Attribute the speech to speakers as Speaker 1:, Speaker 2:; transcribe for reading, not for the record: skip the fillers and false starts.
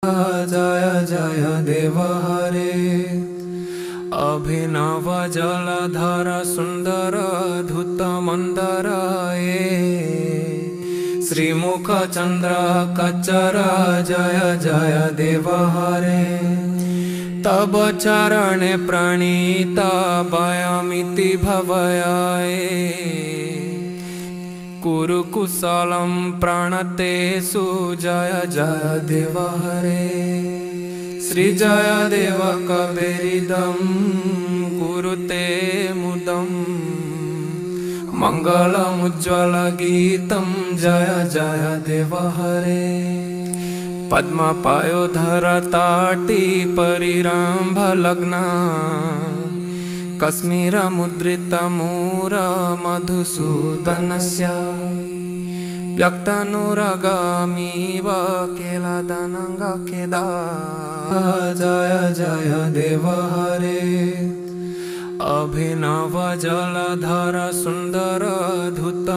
Speaker 1: जय जय देव हरे। अभिनव जलधर सुंदर धूत मंदर श्रीमुख चंद्र कचर जय जय देव हरे। तब चरणे प्रणीत भयमिति भवयाये कुरु कुशलं प्रणतेषु जय जय देव हरे। श्री जय देव कबीरिदं कुरुते मुदं मंगलमुज्ज्वल गीतं जय जय देव हरे। पद्मपायोधर ताटी परिरंभ लग्ना कश्मीर मुद्रित मूर मधुसूदनस्य व्यक्तनुरगामीव केलादनंग केदा जय जय देव हरे। अभिनव जलधर सुंदर धूत